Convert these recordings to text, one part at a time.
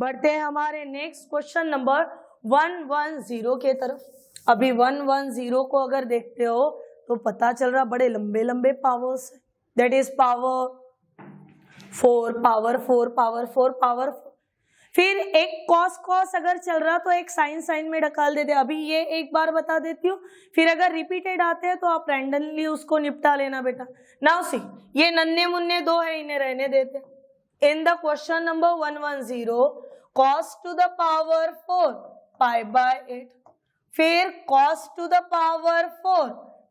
बढ़ते हैं हमारे नेक्स्ट क्वेश्चन नंबर 110 के तरफ। अभी 110 को अगर देखते हो तो पता चल रहा बड़े लंबे लंबे पावर्स है, that is power 4 power 4 power 4 power 4। फिर एक कॉस कॉस अगर चल रहा तो एक साइन साइन में ढकाल देते। अभी ये एक बार बता देती हूँ, फिर अगर रिपीटेड आते हैं तो आप रैंडमली उसको निपटा लेना बेटा। नाउ सी, ये नन्हे मुन्ने दो है, इन्हें रहने देते। In the question number 110 cos to the power 4 pi by 8, फिर cos to the power 4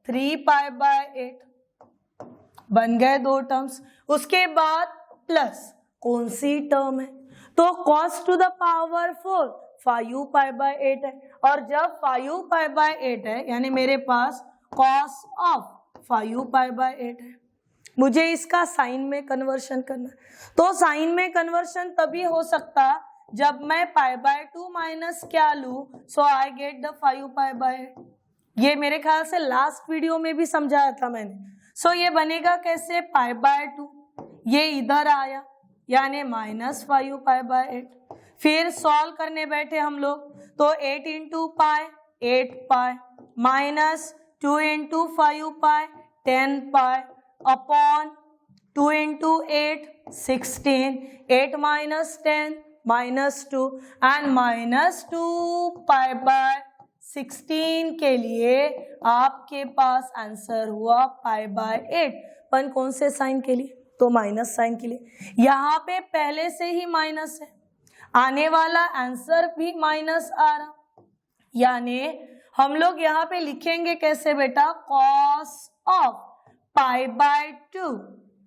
3 pi by 8 बन गए दो टर्म्स। उसके बाद प्लस कौन सी टर्म है, तो cos to the power 4 5 pi by 8 है, और जब 5 पाई बाय 8 है यानी मेरे पास cos ऑफ 5 पाई बाय 8 है। मुझे इसका साइन में कन्वर्शन करना, तो साइन में कन्वर्शन तभी हो सकता जब मैं पाई बाय 2 माइनस क्या लू, so I get the 5 pi by 8। ये मेरे ख्याल से लास्ट वीडियो में भी समझाया था मैंने। सो ये बनेगा कैसे, पाई बाय 2 ये इधर आया यानी माइनस 5 पाई बाय 8। फिर सॉल्व करने बैठे हम लोग, तो 8 into pi 8 pi minus 2 into 5 pi 10 pi upon 2 into 8 16, 8 minus 10 minus 2 and minus 2 pi by 16 के लिए आपके पास आंसर हुआ पाई बाय 8। पर कौन से साइन के लिए, तो माइनस साइन के लिए। यहाँ पे पहले से ही माइनस है, आने वाला आंसर भी माइनस आ रहा, यानी हम लोग यहाँ पे लिखेंगे कैसे बेटा, cos of pi by 2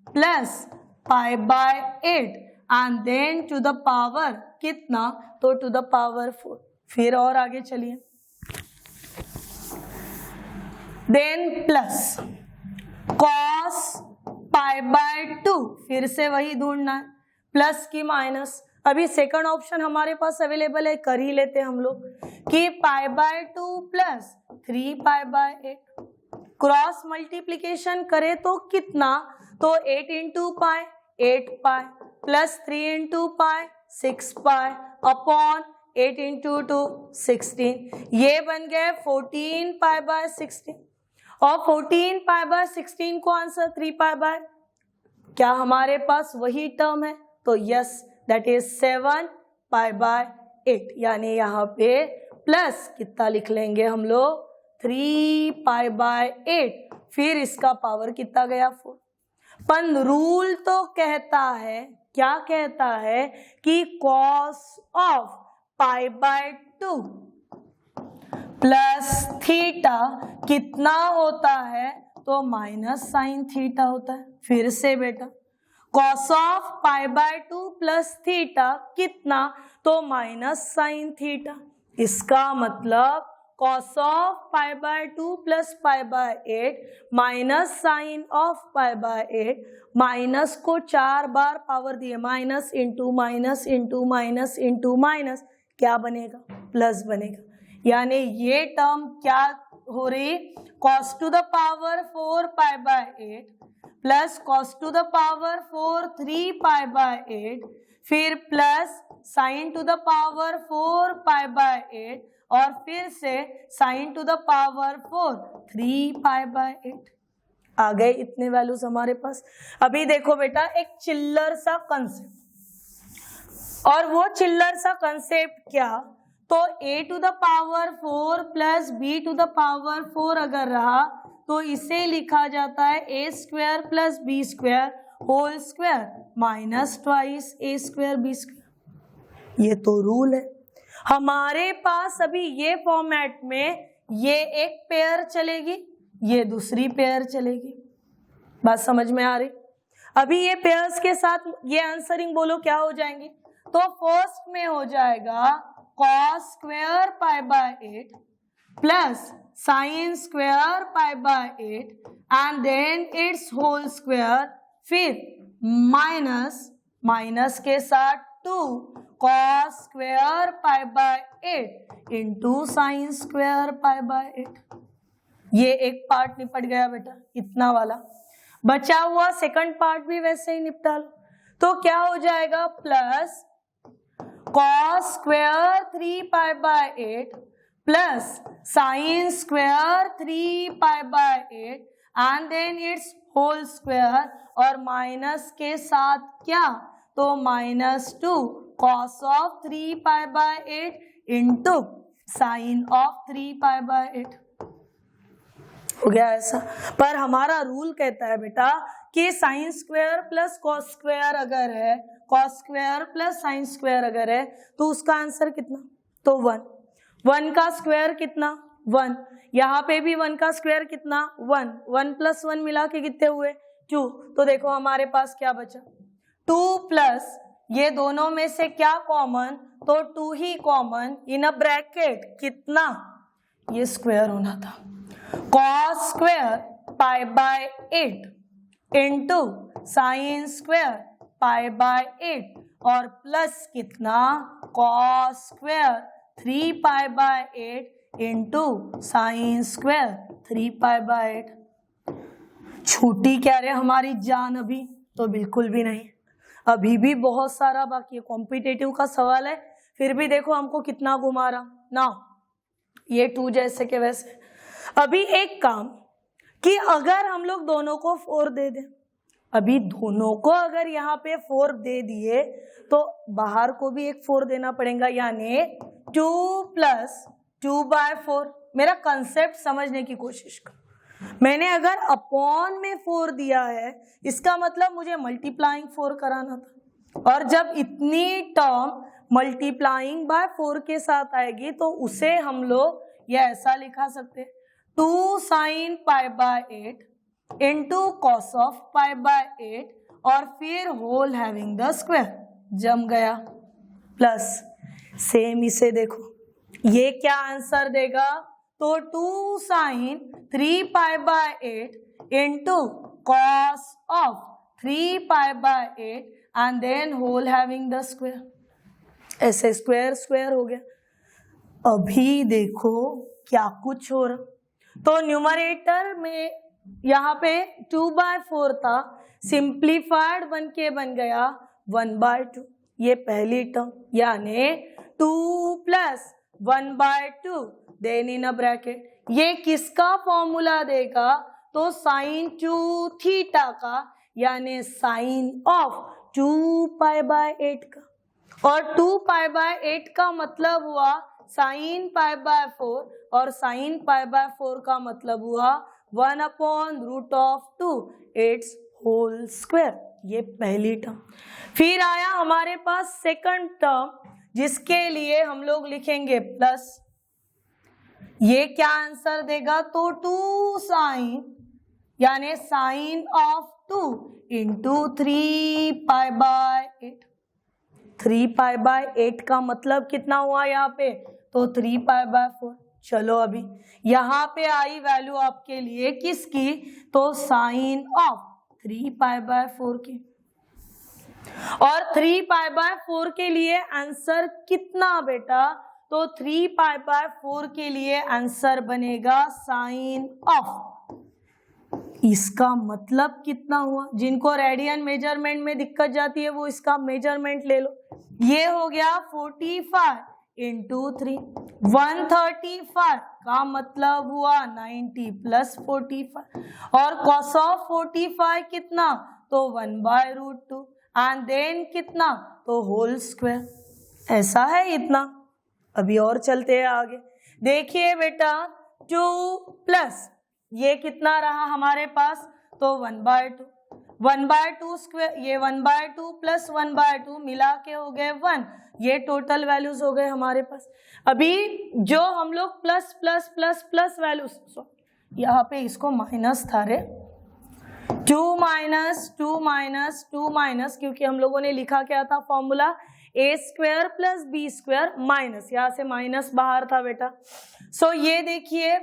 plus pi by 8 and then to the power कितना, तो टू द पावर 4। फिर और आगे चलिए, then plus cos pi by 2, फिर से वही ढूंढना है, प्लस की माइनस। अभी सेकंड ऑप्शन हमारे पास अवेलेबल है, कर ही लेते हैं हम लोग कि पाई by 2 plus 3 pi by 8। Cross multiplication करे तो कितना, तो 8 into pi 8 pi plus 3 into pi 6 pi upon 8 into 2 16, ये बन गए 14 पाई बाय 16। और 14 पाई बाय 16 को आंसर 3 पाई बाय, क्या हमारे पास वही टर्म है, तो yes that is 7 pi by 8। यानी यहाँ पे प्लस कितना लिख लेंगे हम लोग, 3 पाई बाय 8, फिर इसका पावर कितना गया 4। पर रूल तो कहता है, क्या कहता है कि cos of pi by 2 plus theta कितना होता है, तो माइनस साइन थीटा होता है। फिर से बेटा cos of pi by 2 plus theta कितना, तो माइनस साइन थीटा। इसका मतलब cos of pi by 2 plus pi by 8 minus sine of pi by 8, minus को 4 बार पावर दिए, minus into minus into minus into minus, क्या बनेगा, प्लस बनेगा। यानी ये टर्म क्या हो रही, cos to the power 4 pi by 8 plus cos to the power 4 3 pi by 8, फिर plus sine to the power 4 pi by 8, और फिर से sine to the power 4 3 pi by 8। आ गए इतने वैल्यूज हमारे पास। अभी देखो बेटा एक चिल्लर सा कंसेप्ट, और वो चिल्लर सा कंसेप्ट क्या, तो a to the power 4 plus b to the power 4 अगर रहा तो इसे लिखा जाता है a square plus b square whole square minus twice a square b square. ये तो रूल है हमारे पास। अभी ये फॉर्मेट में ये एक पेयर चलेगी, ये दूसरी पेयर चलेगी, बात समझ में आ रही। अभी ये पेयर्स के साथ ये आंसरिंग बोलो क्या हो जाएंगे, तो फर्स्ट में हो जाएगा cos square pi by 8 plus sine square pi by 8 and then it's whole square, फिर माइनस माइनस के साथ 2 cos square pi by 8 into sine square pi by 8। ये एक पार्ट निपट गया बेटा, इतना वाला। बचा हुआ सेकंड पार्ट भी वैसे ही निपटा लो, तो क्या हो जाएगा, plus cos square 3 pi by 8 plus sin square 3 pi by 8 and then its whole square और माइनस के साथ क्या, तो -2 cos of 3 pi by 8 into sin of 3 pi by 8 हो गया ऐसा। पर हमारा रूल कहता है बेटा कि sine square plus cos square अगर है, cos square plus sine square अगर है तो उसका आंसर कितना, तो 1। 1 का स्क्वायर कितना 1, यहाँ पे भी 1 का स्क्वायर कितना 1, 1 प्लस 1 मिला के कितने हुए 2। तो देखो हमारे पास क्या बचा 2 प्लस ये दोनों में से क्या कॉमन, तो 2 ही कॉमन इन अ ब्रैकेट कितना, ये स्क्वायर होना था cos square pi by 8 into sine square pi by 8 और प्लस कितना cos square 3 pi by 8 into sine square 3 pi by 8। छूटी क्या रे हमारी जान अभी, तो बिल्कुल भी नहीं, अभी भी बहुत सारा बाकी है। कॉम्पिटेटिव का सवाल है, फिर भी देखो हमको कितना घुमा रहा ना, ये 2 जैसे के वैसे। अभी एक काम कि अगर हम लोग दोनों को 4 दे दें, अभी दोनों को अगर यहाँ पे 4 दे दिए तो बाहर को भी एक 4 देना पड़ेगा, यानी 2 प्लस 2 बाय 4। मेरा कंसेप्ट समझने की कोशिश करो, मैंने अगर अपॉन में 4 दिया है इसका मतलब मुझे मल्टीप्लाइंग 4 कराना था, और जब इतनी टर्म मल्टीप्लाइंग बाय 4 के साथ आएगी तो उसे हम लोग ये ऐसा लिखा सकते हैं 2 sine pi by 8 into cos of pi by 8 और फिर होल हैविंग द स्क्वायर, जम गया प्लस। सेम इसे देखो ये क्या आंसर देगा, तो 2 sine 3 pi by 8 into cos of 3 pi by 8 and then whole having the square, ऐसे स्क्वायर स्क्वायर हो गया। अभी देखो क्या कुछ हो रहा, तो न्यूमरेटर में यहाँ पे 2 बाय 4 था, सिंप्लीफाइड बन के बन गया 1 बाय 2, ये पहली टर्म, यानी 2 plus 1 by 2 then in a bracket ये किसका फॉर्मूला देगा, तो साइन 2 थीटा का, यानी साइन ऑफ 2 पाई बाय 8 का, और 2 पाई बाय 8 का मतलब हुआ साइन पाई बाय 4 और साइन पाई बाय 4 का मतलब हुआ 1 upon root of 2 it's whole square, ये पहली टर्म। फिर आया हमारे पास सेकंड टर्म जिसके लिए हम लोग लिखेंगे प्लस, ये क्या आंसर देगा, तो 2 साइन यानी sine of 2 into 3 pi by 8। 3 pi by 8 का मतलब कितना हुआ यहाँ पे, तो 3 पाई बाय 4। चलो अभी यहाँ पे आई वैल्यू आपके लिए किसकी, तो साइन ऑफ 3 पाई बाय 4 की, और 3 पाई बाय 4 के लिए आंसर कितना बेटा, तो 3 पाई बाय 4 के लिए आंसर बनेगा साइन ऑफ, इसका मतलब कितना हुआ, जिनको रेडियन मेजरमेंट में दिक्कत जाती है वो इसका मेजरमेंट ले लो, ये हो गया 45 इंटू 3 135 का मतलब हुआ 90 प्लस 45 और cos ऑफ 45 कितना, तो 1 बाय रूट 2 एंड देन कितना, तो होल स्क्वायर, ऐसा है इतना। अभी और चलते हैं आगे, देखिए बेटा 2 प्लस ये कितना रहा हमारे पास, तो 1 बाय 2, 1 बाय 2 स्क्वायर, ये 1 बाय 2 प्लस 1 बाय 2 मिला के हो गए 1, ये टोटल वैल्यूज हो गए हमारे पास। अभी जो हम लोग plus plus plus plus values, यहाँ पे इसको माइनस था रे, 2 माइनस 2 माइनस 2 माइनस, क्योंकि हम लोगों ने लिखा क्या था formula, A square plus B square minus, यहाँ से माइनस बाहर था बेटा। सो ये देखिए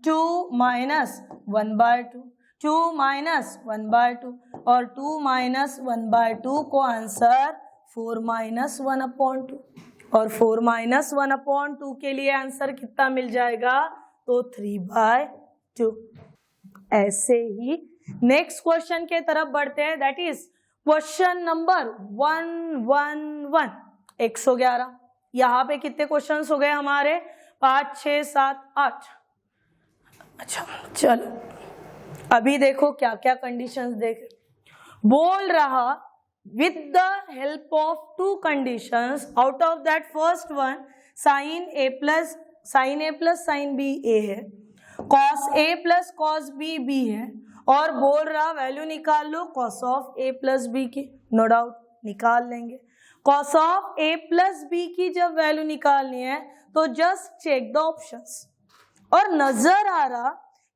2 माइनस 1 बाय 2, 2 माइनस 1 बाय 2 और 2 माइनस 1 बाय 2 को आंसर 4 माइनस 1 अपॉन 2, और 4 माइनस 1 अपॉन 2 के लिए आंसर कितना मिल जाएगा, तो 3 बाय 2। ऐसे ही नेक्स्ट क्वेश्चन के तरफ बढ़ते हैं, दैट इज क्वेश्चन नंबर 111। 111। यहाँ पे कितने क्वेश्चंस हो गए हमारे? 5, 6, 7, 8। अच्छा चलो अभी देखो क्या क्या कंडीशंस देख बोल रहा with the help of two conditions, out of that first one sin a plus sin b a है, cos a plus cos b b है, और बोल रहा वैल्यू निकाल लो cos of a plus b की। नो डाउट निकाल लेंगे। cos of a plus b की जब वैल्यू निकालनी है तो जस्ट चेक द ऑप्शंस, और नजर आ रहा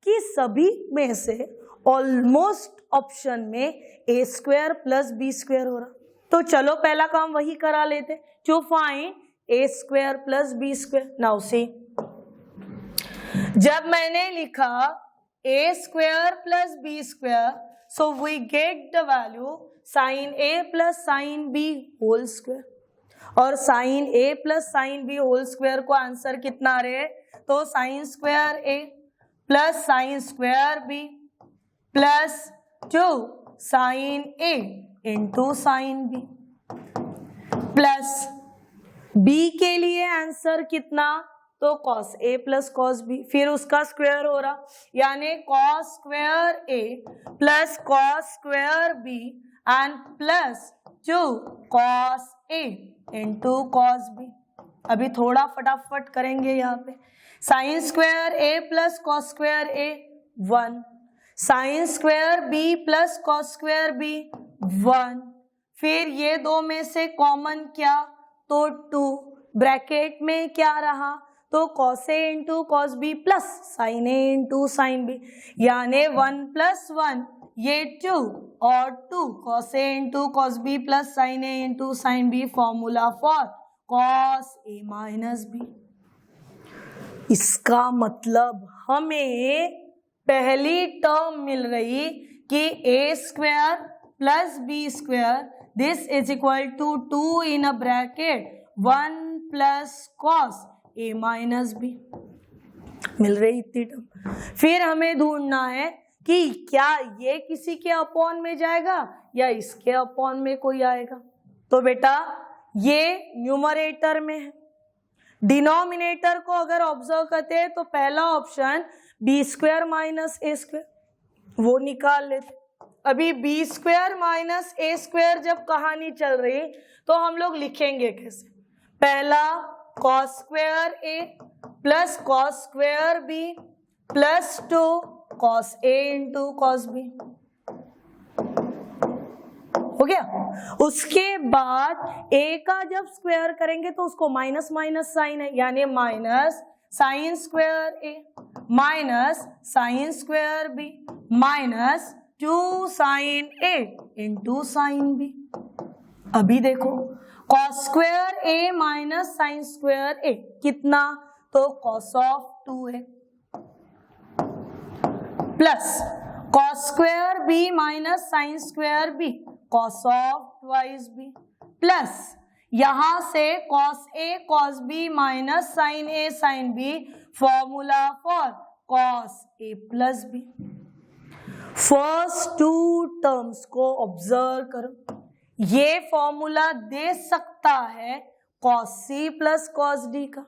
कि सभी में से ऑलमोस्ट ऑप्शन में a square plus B square हो रहा। तो चलो पहला काम वही करा लेते, to find a square plus B square. Now see, जब मैंने लिखा a square plus B square, so we get the value sine a plus sine b whole square, और sine a plus sine b whole square को answer कितना रहे? तो sine square a plus sine square b plus 2 sine a into sine b, plus b के लिए answer कितना? तो cos a plus cos b, फिर उसका स्क्वायर हो रहा, यानी cos square a plus cos square b and plus 2 cos a into cos b। अभी थोड़ा फटाफट करेंगे यहाँ पे। Sine square a plus cos square a 1, sine square b plus cos square b 1, फिर ये दो में से कॉमन क्या? तो 2, ब्रैकेट में क्या रहा? तो cos a into cos b plus sin a into sin b, यानी 1 प्लस 1 ये 2 और 2 cos a into cos b plus sin a into sin b, formula for cos a minus b। इसका मतलब हमें पहली टर्म मिल रही कि a square plus B square, this is equal to 2 in a bracket 1 plus cos a minus b मिल रही इतनी term. फिर हमें ढूंढना है कि क्या ये किसी के अपॉन में जाएगा या इसके अपॉन में कोई आएगा। तो बेटा ये न्यूमरेटर में है, डिनोमिनेटर को अगर ऑब्जर्व करते हैं तो पहला option B square minus A square वो निकाल लेते। अभी B square minus A square जब कहानी चल रही तो हम लोग लिखेंगे कैसे? पहला cos square A plus cos square B plus 2 cos A into cos B हो गया। उसके बाद a का जब स्क्वायर करेंगे तो उसको माइनस माइनस साइन है, यानी minus sine square a minus sine square b minus 2 sine a into sine b। अभी देखो cos square a minus sine square a कितना? तो cos of 2a plus cos square b minus sine square b cos of twice b plus यहां से cos a cos b minus sine a sine b, formula for cos a plus b। First two terms को observe करो, ये formula दे सकता है cos c plus cos d का,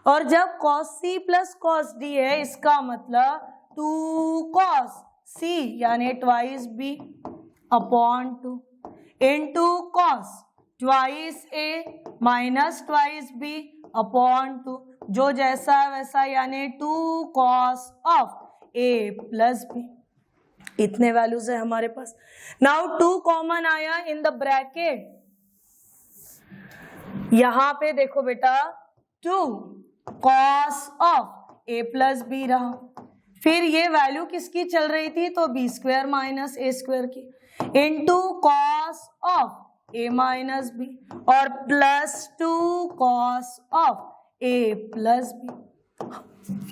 और जब cos c plus cos d है इसका मतलब 2 कॉस c यानी twice b upon 2 into cos twice a minus twice b upon 2, जो जैसा है वैसा, यानी 2 cos of a plus b। इतने वैल्यूज है हमारे पास। नाउ 2 कॉमन आया इन द ब्रैकेट, यहां पे देखो बेटा 2 cos of a plus b रहा, फिर ये वैल्यू किसकी चल रही थी? तो B square minus A square की into cos of a minus B और plus 2 cos of a plus b।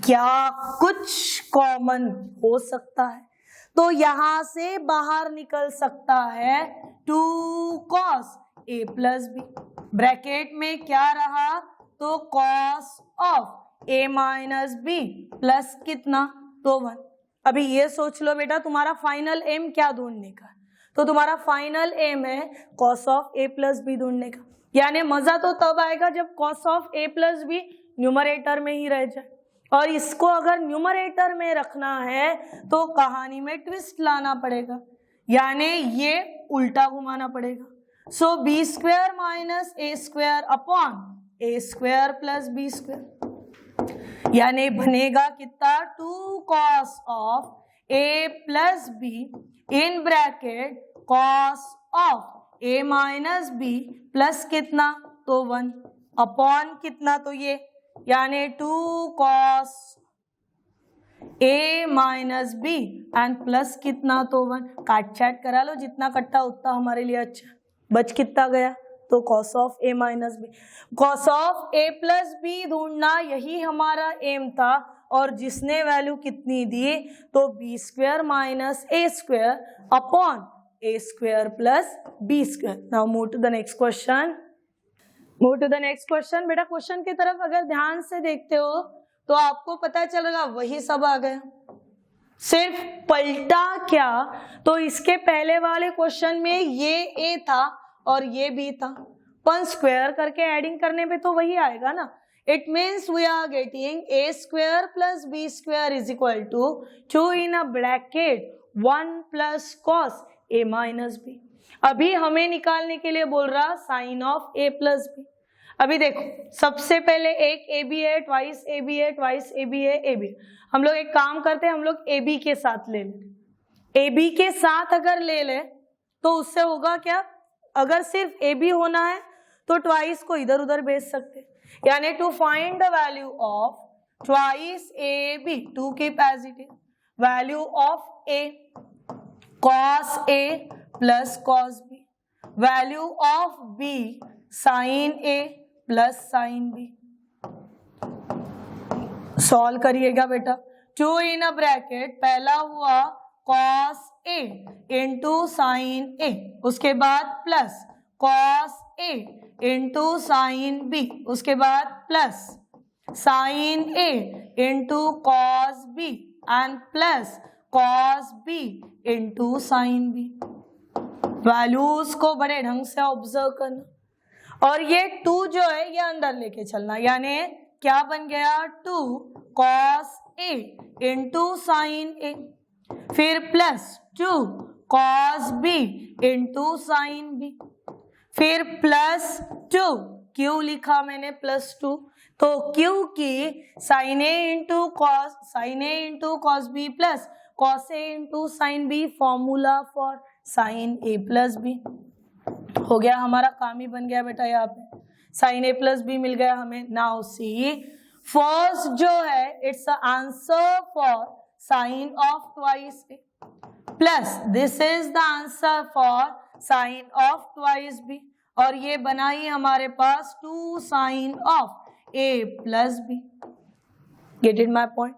क्या कुछ कॉमन हो सकता है? तो यहां से बाहर निकल सकता है 2 cos a plus B, bracket में क्या रहा? तो cos of a minus B plus कितना? तो 1। अभी ये सोच लो बेटा तुम्हारा फाइनल एम क्या ढूंढने का? तो तुम्हारा फाइनल एम है cos of a plus B ढूंढने का। यानी मजा तो तब आएगा जब cos of a plus B numerator में ही रह जाए, और इसको अगर न्यूमरेटर में रखना है तो कहानी में ट्विस्ट लाना पड़ेगा, यानी ये उल्टा घुमाना पड़ेगा। So B square minus A square upon A square plus B square, यानी बनेगा कितना 2 cos of a plus B in bracket cos of a minus B plus कितना तो 1 अपॉन कितना तो ये, यानी 2 cos a minus B and plus कितना तो 1। काट छाट करा लो, जितना कट्टा उतना हमारे लिए अच्छा। बच कितना गया तो cos of a minus B. cos of a plus B ढूंढना यही हमारा एम था, और जिसने वैल्यू कितनी दी तो B square minus A square upon A square plus B square. Now move to the next question. Move to the next question. बेटा क्वेश्चन की तरफ अगर ध्यान से देखते हो तो आपको पता चलेगा वही सब आ गया, सिर्फ पलटा क्या तो इसके पहले वाले क्वेश्चन में ये a था और ये b था, पर स्क्वायर करके एडिंग करने पे तो वही आएगा ना। It means we are getting a square plus b square is equal to 2 in a bracket 1 plus cos a minus b। अभी हमें निकालने के लिए बोल रहा sine of a plus b। अभी देखो सबसे पहले एक ए बी है, ट्वाइस ए बी है, ट्वाइस ए बी है, ए बी। हम लोग एक काम करते हैं, हम लोग ए बी के साथ ले लें। ए बी के साथ अगर ले ले तो उससे होगा क्या, अगर सिर्फ ए बी होना है तो ट्वाइस को इधर उधर भेज सकते, यानी to find the value of twice A B, to keep as it is, value of A cos A plus cos B, value of B sine A plus sine B. Solve करिएगा बेटा। 2 in a bracket, पहला हुआ cos a into sine A, उसके बाद plus cos a into sine B, उसके बाद plus sine a into cos b and plus cos b into sine B. Values को बड़े ढंग से ऑब्जर्व करना, और ये 2 जो है ये अंदर लेके चलना, यानी क्या बन गया 2 cos a into sine A, फिर plus 2 cos b into sine b, फिर प्लस 2, क्यों लिखा मैंने प्लस 2 तो क्यों की sine A into cos B plus cos a into sine B formula for sine A plus B. हो गया, हमारा काम ही बन गया बेटा, यहाँ पे साइन ए प्लस बी मिल गया हमें। नाउ सी फर्स्ट जो है it's answer for sine of twice A, plus this is the answer for sine of twice B, और ये बना ही हमारे पास 2 sine of A plus B. Get it my point.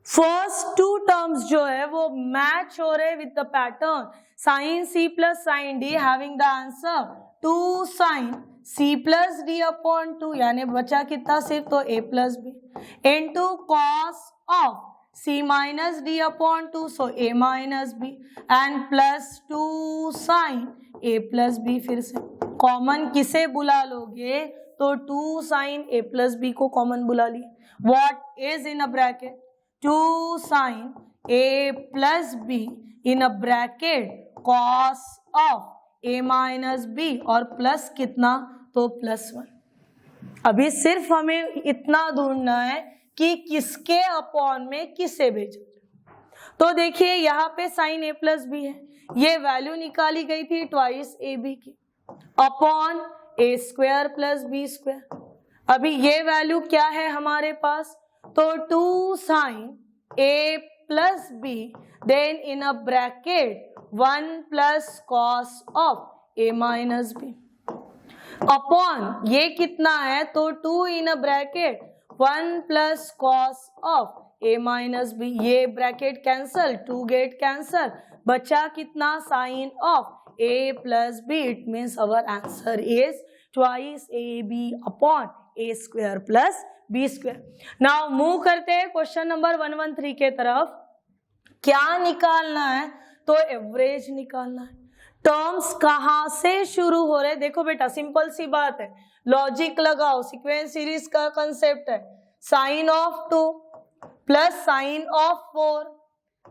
First 2 terms जो है वो मैच हो रहे with the pattern sine C plus sine D, having the answer 2 sign C plus D upon 2, यानी बचा कितना सिर्फ तो A plus B into cos of C minus D upon 2, so A minus B and plus 2 sine A plus B. फिर से common किसे बुला लोगे तो 2 साइन ए प्लस बी को कॉमन बुला लिए। What is in a bracket 2 sine a plus B in a bracket cos of a minus B, और प्लस कितना तो प्लस 1। अभी सिर्फ हमें इतना ढूंढना है कि किसके अपॉन में किसे भेजा। तो देखिए यहाँ पे साइन a प्लस बी है, ये वैल्यू निकाली गई थी ट्वाइस ए बी की upon A square plus B square. अभी ये वैल्यू क्या है हमारे पास तो 2 sine a plus B then in a bracket 1 plus cos of a minus B upon ये कितना है तो 2 in a bracket 1 plus cos of a minus B. ये ब्रैकेट कैंसल, 2 गेट कैंसल, बचा कितना sine of a plus B. It means our answer is twice A B upon A square plus B square. Now move करते हैं question number 113 के तरफ। क्या निकालना है तो एवरेज निकालना है। टर्म्स कहां से शुरू हो रहे, देखो बेटा सिंपल सी बात है, लॉजिक लगाओ, सीक्वेंस सीरीज का कंसेप्ट है, sine of 2 plus sine of 4,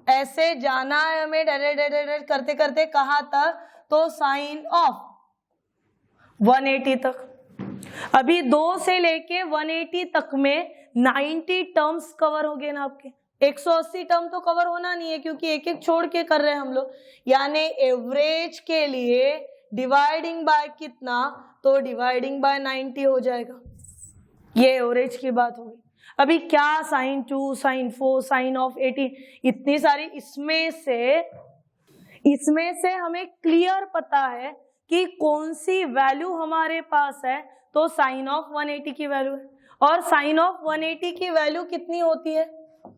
ऐसे जाना है हमें डायरेक्ट करते करते कहां तक, तो साइन ऑफ 180 तक। अभी 2 से लेके 180 तक में 90 टर्म्स कवर हो गए ना आपके, 180 टर्म तो कवर होना नहीं है क्योंकि एक एक छोड़ के कर रहे हैं हम लोग, यानी एवरेज के लिए डिवाइडिंग बाय कितना, तो डिवाइडिंग बाय 90 हो जाएगा, ये एवरेज की बात होगी। अभी क्या साइन 2, साइन 4, साइन ऑफ 80, इतनी सारी, इसमें से हमें क्लियर पता है कि कौन सी वैल्यू हमारे पास है, तो साइन ऑफ 180 की वैल्यू है, और साइन ऑफ 180 की वैल्यू कितनी होती है,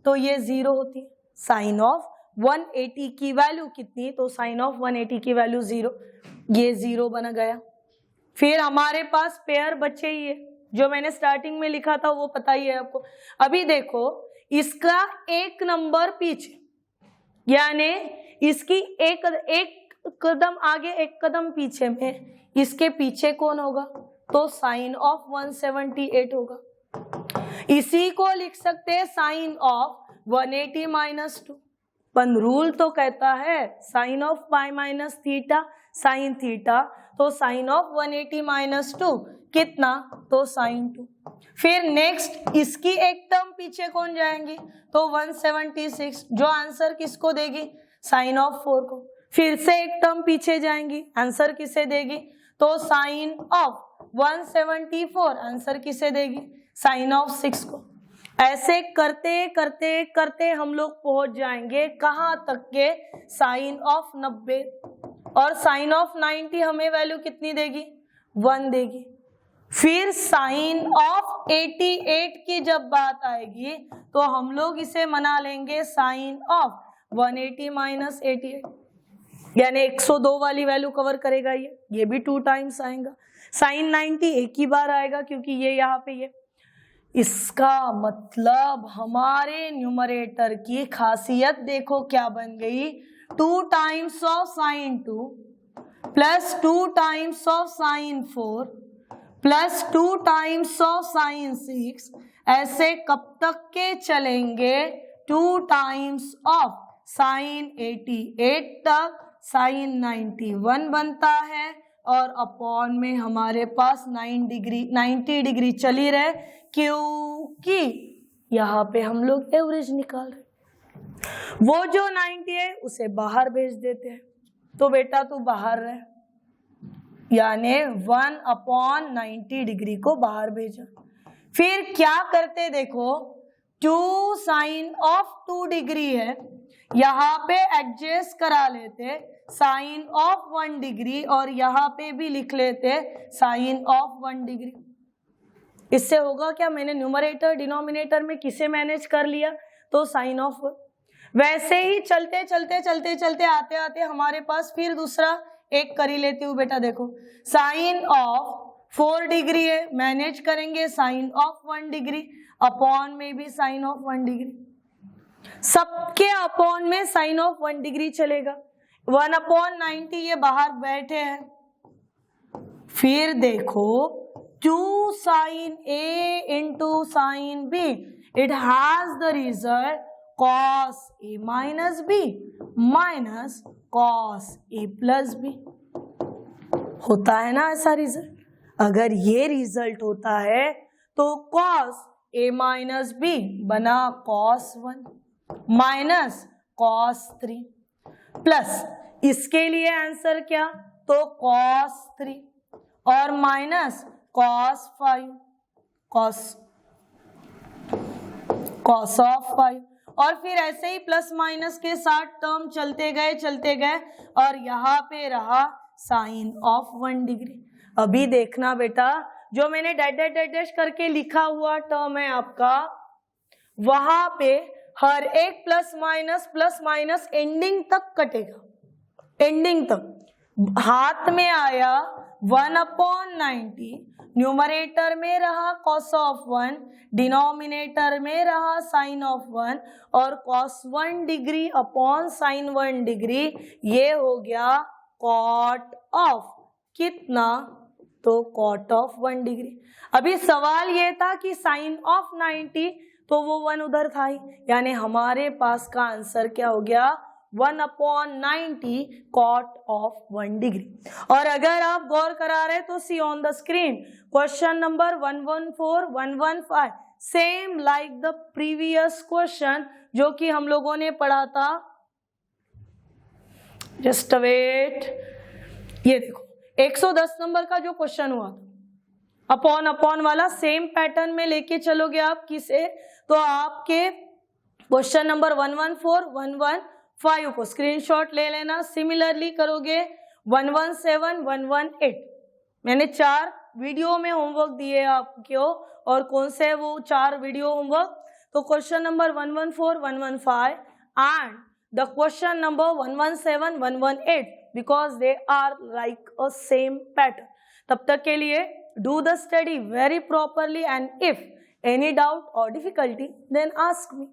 तो ये 0 होती है। साइन ऑफ 180 की वैल्यू कितनी, तो साइन ऑफ 180 की वैल्यू 0, ये 0 बन गया। फिर हमारे पास पेयर बचे ही है, जो मैंने स्टार्टिंग में लिखा था वो पता ही है आपको। अभी देखो इसका एक नंबर पीछे, यानी इसकी एक कदम आगे एक कदम पीछे में, इसके पीछे कौन होगा, तो साइन ऑफ 178 होगा। इसी को लिख सकते हैं साइन ऑफ 180 माइनस 2, पर रूल तो कहता है sine of pi minus theta sine theta, तो साइन ऑफ 180 माइनस 2 कितना, तो साइन 2। फिर नेक्स्ट इसकी एक टर्म पीछे कौन जाएंगी, तो 176, जो आंसर किसको देगी, साइन ऑफ 4 को। फिर से एक टर्म पीछे जाएंगी, आंसर किसे देगी, तो साइन ऑफ 174, आंसर किसे देगी, साइन ऑफ 6 को। ऐसे करते करते करते हम लोग पहुंच जाएंगे कहां तक के, साइन ऑफ 90, और साइन ऑफ 90 हमें वैल्यू कितनी देगी, 1 देगी। फिर साइन ऑफ 88 की जब बात आएगी तो हम लोग इसे मना लेंगे साइन ऑफ 180 माइनस 88, यानी 102 वाली वैल्यू कवर करेगा ये भी 2 टाइम्स आएगा। साइन 90 एक ही बार आएगा क्योंकि ये यहाँ पे ये, इसका मतलब हमारे न्यूमरेटर की खासियत देखो क्या बन गई, 2 times of sine 2 plus 2 times of sine 4 plus 2 times of sine 6, ऐसे कब तक के चलेंगे, 2 टाइम्स ऑफ साइन 88 तक साइन 91 बनता है, और अपॉन में हमारे पास 90 डिग्री चली रहे, क्योंकि यहाँ पे हम लोग एवरेज निकाल रहे। वो जो 90 है उसे बाहर भेज देते हैं, तो बेटा तू बाहर रहे, यानी 1/90 डिग्री को बाहर भेजा। फिर क्या करते देखो, 2 साइन ऑफ 2 डिग्री है, यहाँ पे एडजस्ट करा लेते साइन ऑफ 1 डिग्री, और यहाँ पे भी लिख लेते साइन ऑफ 1 डिग्री। इससे होगा क्या, मैंने न्यूमरेटर डिनोमिनेटर में किसे मैनेज कर लिया, तो साइन ऑफ 1। वैसे ही चलते चलते चलते चलते आते आते हमारे पास फिर दूसरा एक कर ही लेती हूँ बेटा, देखो साइन ऑफ 4 डिग्री है, मैनेज करेंगे साइन ऑफ 1 डिग्री, अपॉन में भी साइन ऑफ 1 डिग्री, सबके अपॉन में साइन ऑफ 1 डिग्री चलेगा। 1/90 ये बाहर बैठे हैं। फिर देखो 2 sine A into sine B, it has the result cos A minus B minus cos A plus B। होता है ना ऐसा रिजल्ट, अगर ये रिजल्ट होता है तो cos A माइनस B बना cos 1 माइनस cos 3 प्लस इसके लिए आंसर क्या, तो cos 3 और माइनस cos 5 cos ऑफ 5, और फिर ऐसे ही प्लस माइनस के साथ टर्म चलते गए और यहाँ पे रहा साइन ऑफ 1 डिग्री। अभी देखना बेटा, जो मैंने डैश करके लिखा हुआ टर्म है आपका, वहां पे हर एक प्लस माइनस एंडिंग तक कटेगा, एंडिंग तक। हाथ में आया 1/90, न्यूमरेटर में रहा cos ऑफ 1, डिनोमिनेटर में रहा साइन ऑफ 1, और cos 1 degree upon sine 1 degree, ये हो गया कॉट ऑफ कितना, तो कॉट ऑफ 1 डिग्री। अभी सवाल ये था कि साइन ऑफ 90, तो वो 1 उधर था ही, यानी हमारे पास का आंसर क्या हो गया 1/90 कॉट ऑफ 1 डिग्री। और अगर आप गौर करा रहे तो see on the screen question number 114, 115 same like the previous question जो कि हम लोगों ने पढ़ा था। जस्ट वेट, ये देखो 110 नंबर का जो क्वेश्चन हुआ था, अपॉन वाला सेम पैटर्न में लेके चलोगे आप किसे, तो आपके क्वेश्चन नंबर 114, 115 को स्क्रीनशॉट ले लेना। सिमिलरली करोगे 117, 118। मैंने 4 वीडियो में होमवर्क दिए आपको, और कौन से वो 4 वीडियो होमवर्क, तो question number 114, 115 and the question number 117, 118 because they are like a same pattern. तब तक के लिए do the study very properly, and if any doubt or difficulty then ask me.